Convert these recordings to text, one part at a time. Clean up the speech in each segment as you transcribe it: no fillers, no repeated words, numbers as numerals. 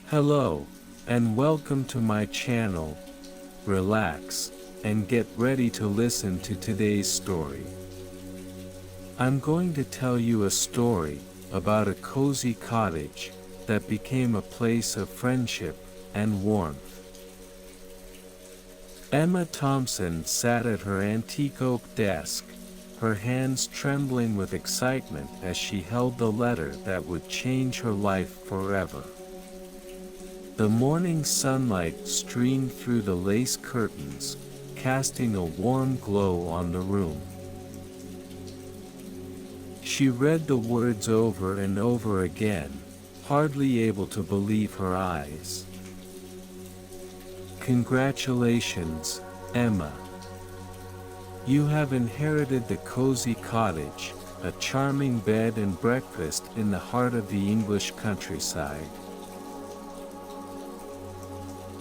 Hello, and welcome to my channel. Relax, and get ready to listen to today's story. I'm going to tell you a story about a cozy cottage that became a place of friendship and warmth. Emma Thompson sat at her antique oak desk, her hands trembling with excitement as she held the letter that would change her life forever. The morning sunlight streamed through the lace curtains, casting a warm glow on the room. She read the words over and over again, hardly able to believe her eyes. Congratulations, Emma. You have inherited the cozy cottage, a charming bed and breakfast in the heart of the English countryside.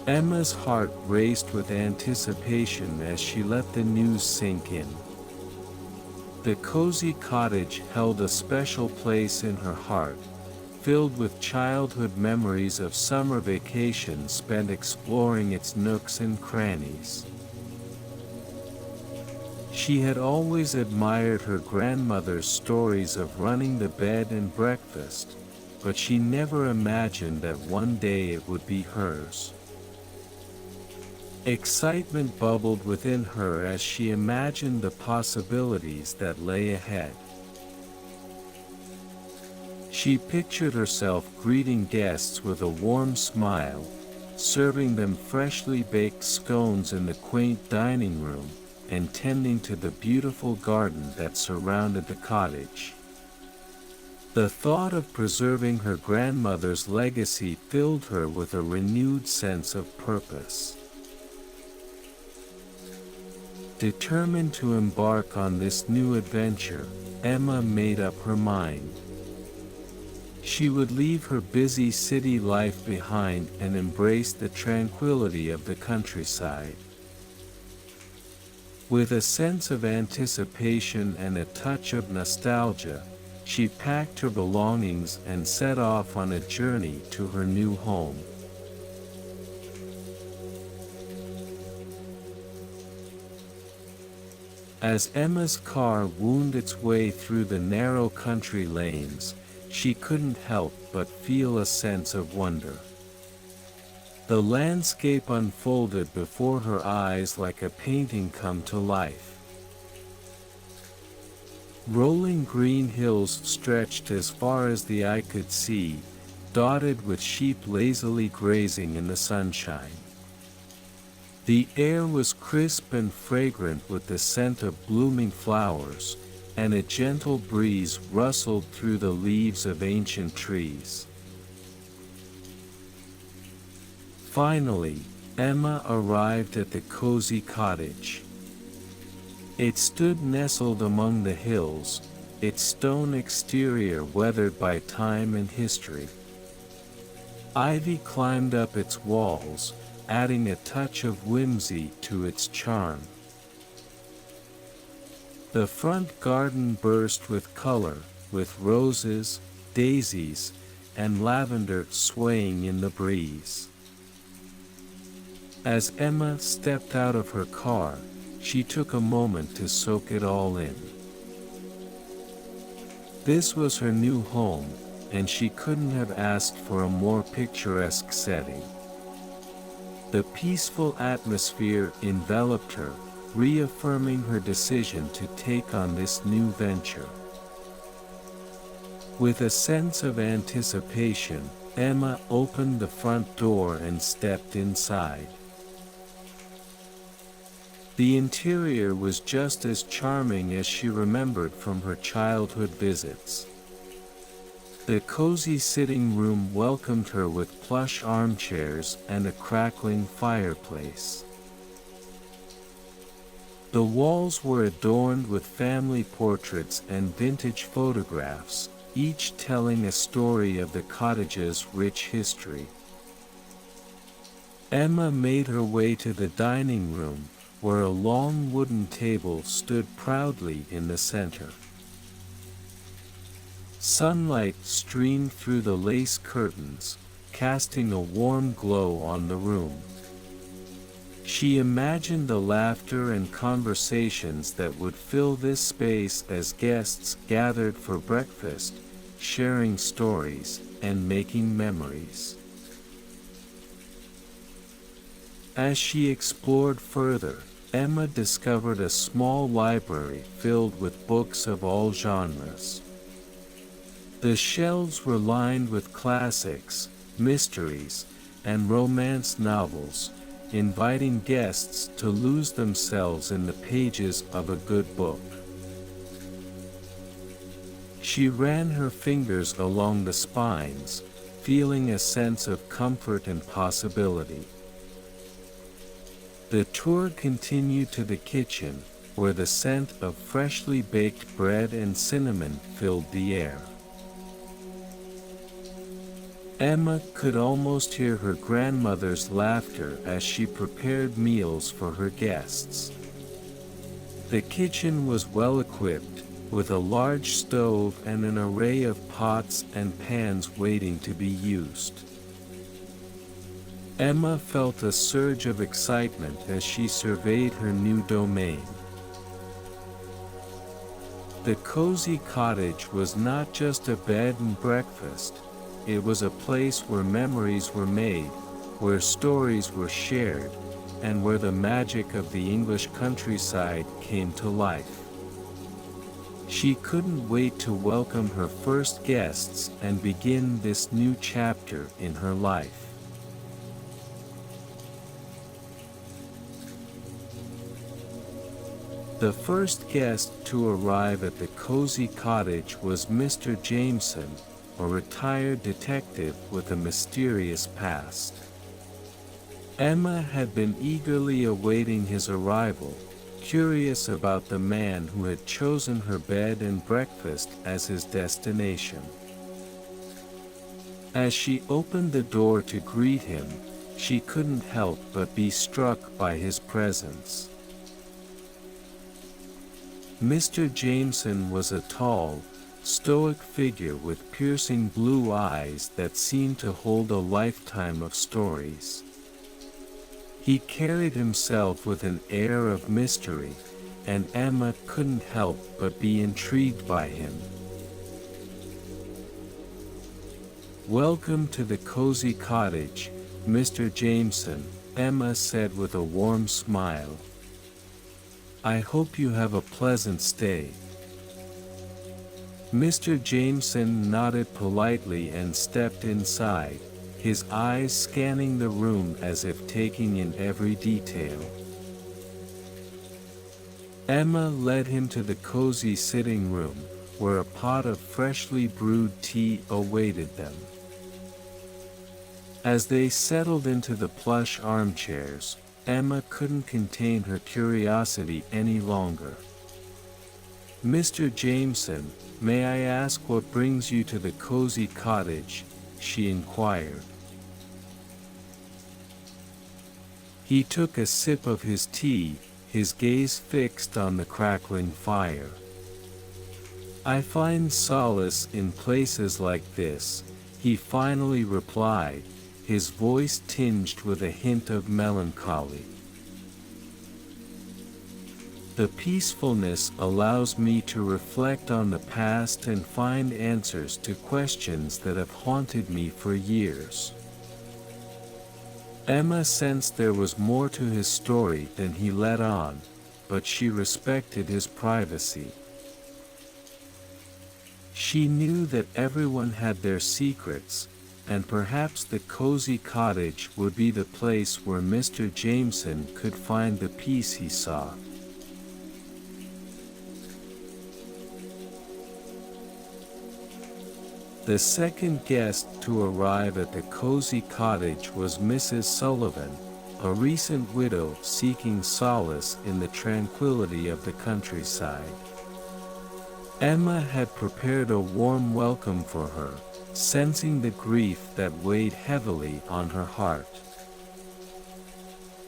Emma's heart raced with anticipation as she let the news sink in. The cozy cottage held a special place in her heart, filled with childhood memories of summer vacations spent exploring its nooks and crannies. She had always admired her grandmother's stories of running the bed and breakfast, but she never imagined that one day it would be hers. Excitement bubbled within her as she imagined the possibilities that lay ahead. She pictured herself greeting guests with a warm smile, serving them freshly baked scones in the quaint dining room, and tending to the beautiful garden that surrounded the cottage. The thought of preserving her grandmother's legacy filled her with a renewed sense of purpose. Determined to embark on this new adventure, Emma made up her mind. She would leave her busy city life behind and embrace the tranquility of the countryside. With a sense of anticipation and a touch of nostalgia, she packed her belongings and set off on a journey to her new home. As Emma's car wound its way through the narrow country lanes, she couldn't help but feel a sense of wonder. The landscape unfolded before her eyes like a painting come to life. Rolling green hills stretched as far as the eye could see, dotted with sheep lazily grazing in the sunshine. The air was crisp and fragrant with the scent of blooming flowers, and a gentle breeze rustled through the leaves of ancient trees. Finally, Emma arrived at the cozy cottage. It stood nestled among the hills, its stone exterior weathered by time and history. Ivy climbed up its walls, adding a touch of whimsy to its charm. The front garden burst with color, with roses, daisies, and lavender swaying in the breeze. As Emma stepped out of her car, she took a moment to soak it all in. This was her new home, and she couldn't have asked for a more picturesque setting. The peaceful atmosphere enveloped her, reaffirming her decision to take on this new venture. With a sense of anticipation, Emma opened the front door and stepped inside. The interior was just as charming as she remembered from her childhood visits. The cozy sitting room welcomed her with plush armchairs and a crackling fireplace. The walls were adorned with family portraits and vintage photographs, each telling a story of the cottage's rich history. Emma made her way to the dining room, where a long wooden table stood proudly in the center. Sunlight streamed through the lace curtains, casting a warm glow on the room. She imagined the laughter and conversations that would fill this space as guests gathered for breakfast, sharing stories and making memories. As she explored further, Emma discovered a small library filled with books of all genres. The shelves were lined with classics, mysteries, and romance novels, inviting guests to lose themselves in the pages of a good book. She ran her fingers along the spines, feeling a sense of comfort and possibility. The tour continued to the kitchen, where the scent of freshly baked bread and cinnamon filled the air. Emma could almost hear her grandmother's laughter as she prepared meals for her guests. The kitchen was well equipped, with a large stove and an array of pots and pans waiting to be used. Emma felt a surge of excitement as she surveyed her new domain. The cozy cottage was not just a bed and breakfast. It was a place where memories were made, where stories were shared, and where the magic of the English countryside came to life. She couldn't wait to welcome her first guests and begin this new chapter in her life. The first guest to arrive at the cozy cottage was Mr. Jameson, a retired detective with a mysterious past. Emma had been eagerly awaiting his arrival, curious about the man who had chosen her bed and breakfast as his destination. As she opened the door to greet him, she couldn't help but be struck by his presence. Mr. Jameson was a tall, stoic figure with piercing blue eyes that seemed to hold a lifetime of stories. He carried himself with an air of mystery, and Emma couldn't help but be intrigued by him. "Welcome to the cozy cottage, Mr. Jameson," Emma said with a warm smile. "I hope you have a pleasant stay." Mr. Jameson nodded politely and stepped inside, his eyes scanning the room as if taking in every detail. Emma led him to the cozy sitting room, where a pot of freshly brewed tea awaited them. As they settled into the plush armchairs, Emma couldn't contain her curiosity any longer. "Mr. Jameson, may I ask what brings you to the cozy cottage?" she inquired. He took a sip of his tea, his gaze fixed on the crackling fire. "I find solace in places like this," he finally replied, his voice tinged with a hint of melancholy. "The peacefulness allows me to reflect on the past and find answers to questions that have haunted me for years." Emma sensed there was more to his story than he let on, but she respected his privacy. She knew that everyone had their secrets, and perhaps the cozy cottage would be the place where Mr. Jameson could find the peace he sought. The second guest to arrive at the cozy cottage was Mrs. Sullivan, a recent widow seeking solace in the tranquility of the countryside. Emma had prepared a warm welcome for her, sensing the grief that weighed heavily on her heart.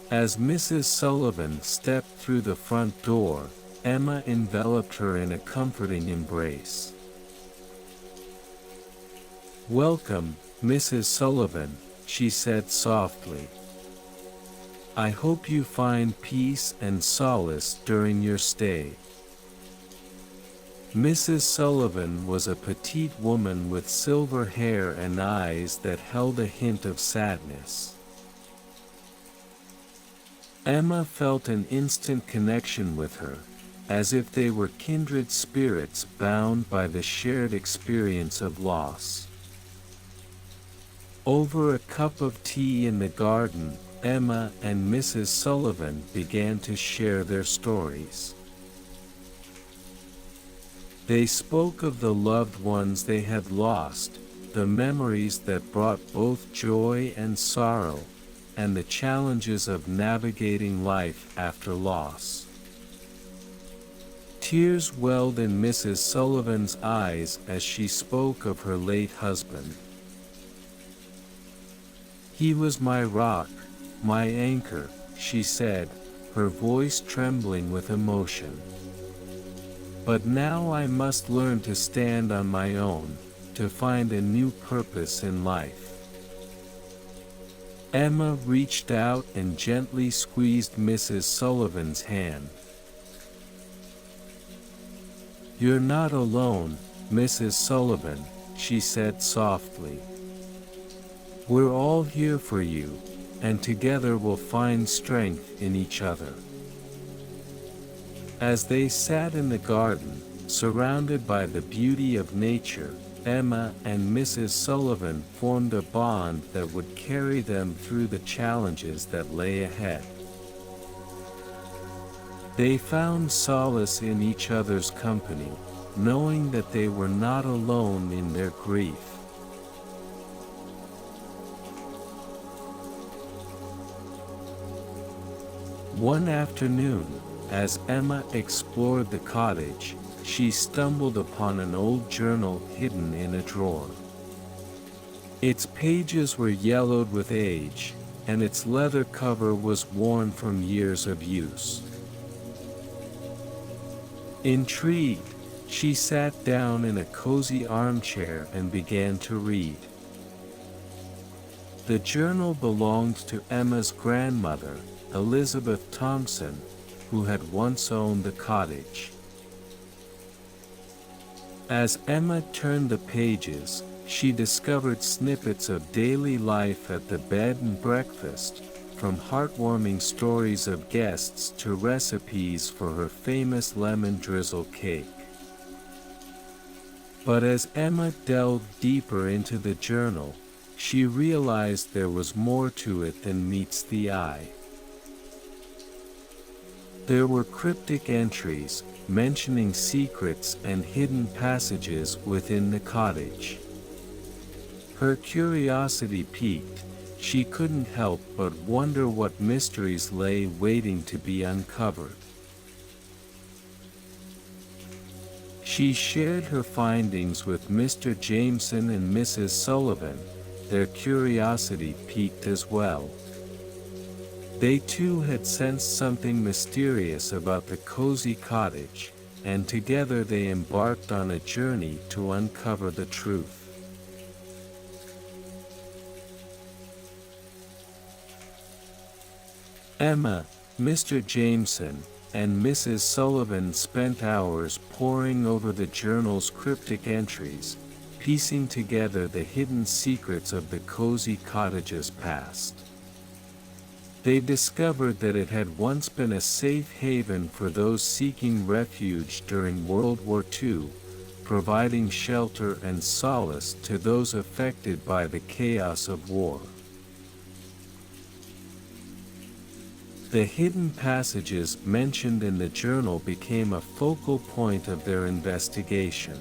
As Mrs. Sullivan stepped through the front door, Emma enveloped her in a comforting embrace. "Welcome, Mrs. Sullivan," she said softly. "I hope you find peace and solace during your stay." Mrs. Sullivan was a petite woman with silver hair and eyes that held a hint of sadness. Emma felt an instant connection with her, as if they were kindred spirits bound by the shared experience of loss. Over a cup of tea in the garden, Emma and Mrs. Sullivan began to share their stories. They spoke of the loved ones they had lost, the memories that brought both joy and sorrow, and the challenges of navigating life after loss. Tears welled in Mrs. Sullivan's eyes as she spoke of her late husband. "He was my rock, my anchor," she said, her voice trembling with emotion. "But now I must learn to stand on my own, to find a new purpose in life." Emma reached out and gently squeezed Mrs. Sullivan's hand. "You're not alone, Mrs. Sullivan," she said softly. "We're all here for you, and together we'll find strength in each other." As they sat in the garden, surrounded by the beauty of nature, Emma and Mrs. Sullivan formed a bond that would carry them through the challenges that lay ahead. They found solace in each other's company, knowing that they were not alone in their grief. One afternoon, as Emma explored the cottage, she stumbled upon an old journal hidden in a drawer. Its pages were yellowed with age, and its leather cover was worn from years of use. Intrigued, she sat down in a cozy armchair and began to read. The journal belonged to Emma's grandmother, Elizabeth Thompson, who had once owned the cottage. As Emma turned the pages, she discovered snippets of daily life at the bed and breakfast, from heartwarming stories of guests to recipes for her famous lemon drizzle cake. But as Emma delved deeper into the journal, she realized there was more to it than meets the eye. There were cryptic entries, mentioning secrets and hidden passages within the cottage. Her curiosity piqued. She couldn't help but wonder what mysteries lay waiting to be uncovered. She shared her findings with Mr. Jameson and Mrs. Sullivan. Their curiosity piqued as well. They too had sensed something mysterious about the cozy cottage, and together they embarked on a journey to uncover the truth. Emma, Mr. Jameson, and Mrs. Sullivan spent hours poring over the journal's cryptic entries, piecing together the hidden secrets of the cozy cottage's past. They discovered that it had once been a safe haven for those seeking refuge during World War II, providing shelter and solace to those affected by the chaos of war. The hidden passages mentioned in the journal became a focal point of their investigation.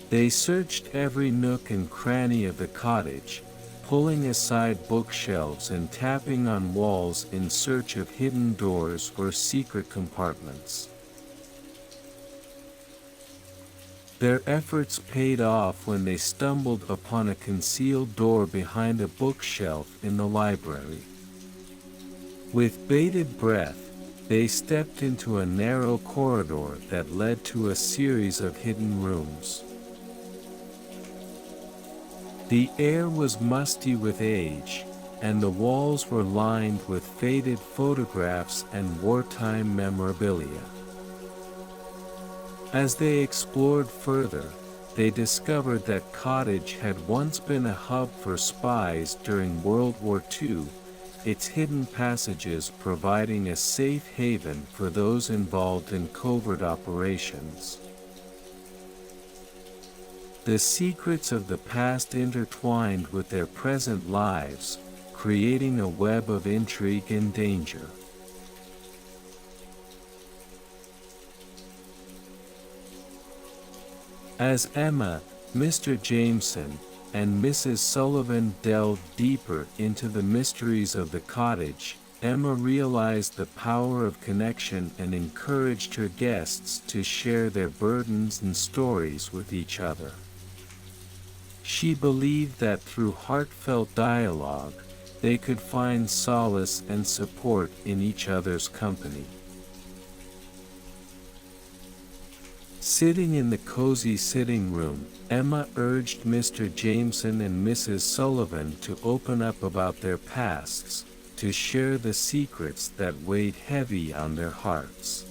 They searched every nook and cranny of the cottage, pulling aside bookshelves and tapping on walls in search of hidden doors or secret compartments. Their efforts paid off when they stumbled upon a concealed door behind a bookshelf in the library. With bated breath, they stepped into a narrow corridor that led to a series of hidden rooms. The air was musty with age, and the walls were lined with faded photographs and wartime memorabilia. As they explored further, they discovered that Cottage had once been a hub for spies during World War II, its hidden passages providing a safe haven for those involved in covert operations. The secrets of the past intertwined with their present lives, creating a web of intrigue and danger. As Emma, Mr. Jameson, and Mrs. Sullivan delved deeper into the mysteries of the cottage, Emma realized the power of connection and encouraged her guests to share their burdens and stories with each other. She believed that through heartfelt dialogue, they could find solace and support in each other's company. Sitting in the cozy sitting room, Emma urged Mr. Jameson and Mrs. Sullivan to open up about their pasts, to share the secrets that weighed heavy on their hearts.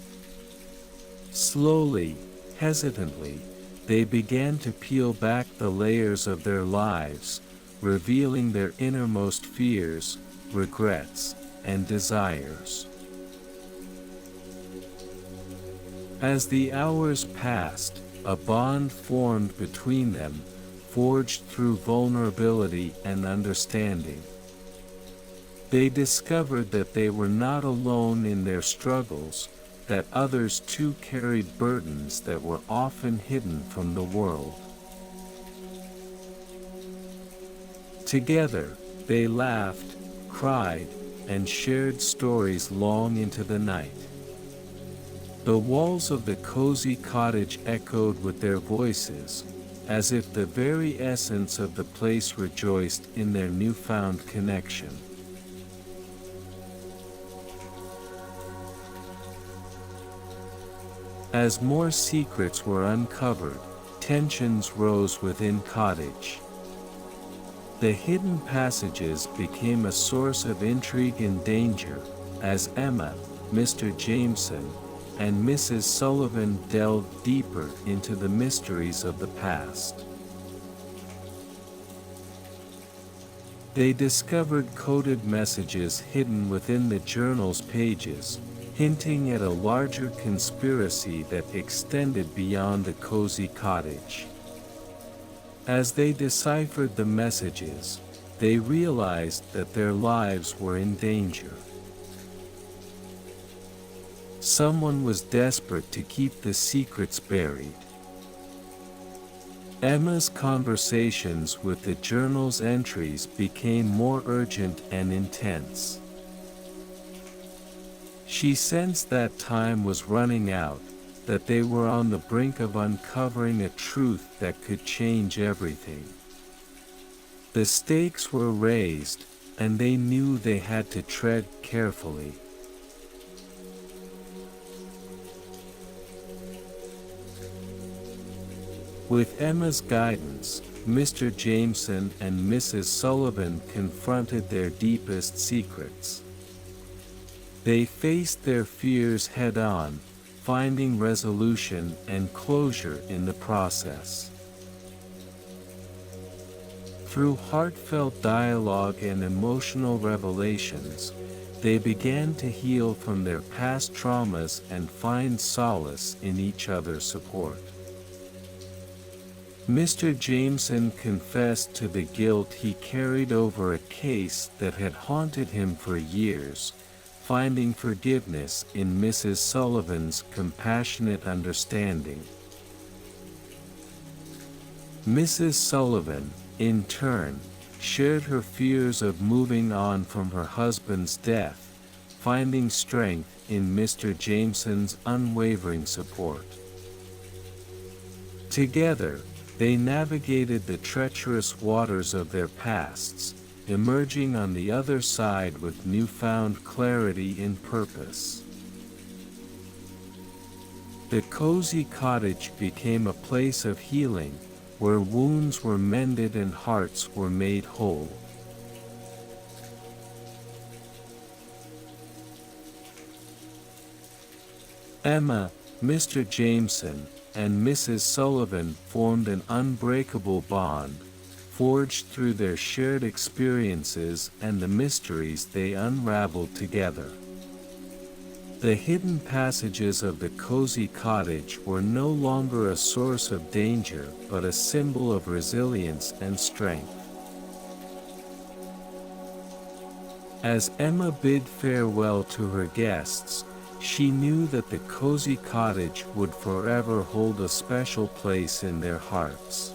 Slowly, hesitantly, they began to peel back the layers of their lives, revealing their innermost fears, regrets, and desires. As the hours passed, a bond formed between them, forged through vulnerability and understanding. They discovered that they were not alone in their struggles, that others too carried burdens that were often hidden from the world. Together, they laughed, cried, and shared stories long into the night. The walls of the cozy cottage echoed with their voices, as if the very essence of the place rejoiced in their newfound connection. As more secrets were uncovered, tensions rose within Cottage. The hidden passages became a source of intrigue and danger, as Emma, Mr. Jameson, and Mrs. Sullivan delved deeper into the mysteries of the past. They discovered coded messages hidden within the journal's pages, hinting at a larger conspiracy that extended beyond the cozy cottage. As they deciphered the messages, they realized that their lives were in danger. Someone was desperate to keep the secrets buried. Emma's conversations with the journal's entries became more urgent and intense. She sensed that time was running out, that they were on the brink of uncovering a truth that could change everything. The stakes were raised, and they knew they had to tread carefully. With Emma's guidance, Mr. Jameson and Mrs. Sullivan confronted their deepest secrets. They faced their fears head-on, finding resolution and closure in the process. Through heartfelt dialogue and emotional revelations, they began to heal from their past traumas and find solace in each other's support. Mr. Jameson confessed to the guilt he carried over a case that had haunted him for years, finding forgiveness in Mrs. Sullivan's compassionate understanding. Mrs. Sullivan, in turn, shared her fears of moving on from her husband's death, finding strength in Mr. Jameson's unwavering support. Together, they navigated the treacherous waters of their pasts, emerging on the other side with newfound clarity and purpose. The cozy cottage became a place of healing, where wounds were mended and hearts were made whole. Emma, Mr. Jameson, and Mrs. Sullivan formed an unbreakable bond, forged through their shared experiences and the mysteries they unraveled together. The hidden passages of the cozy cottage were no longer a source of danger but a symbol of resilience and strength. As Emma bid farewell to her guests, she knew that the cozy cottage would forever hold a special place in their hearts.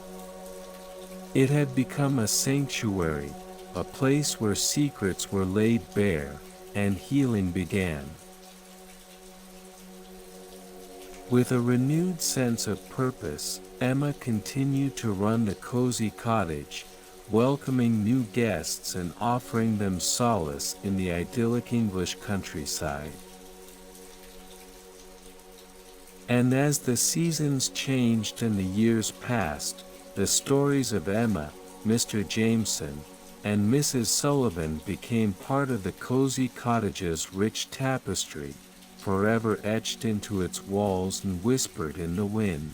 It had become a sanctuary, a place where secrets were laid bare, and healing began. With a renewed sense of purpose, Emma continued to run the cozy cottage, welcoming new guests and offering them solace in the idyllic English countryside. And as the seasons changed and the years passed, the stories of Emma, Mr. Jameson, and Mrs. Sullivan became part of the cozy cottage's rich tapestry, forever etched into its walls and whispered in the wind.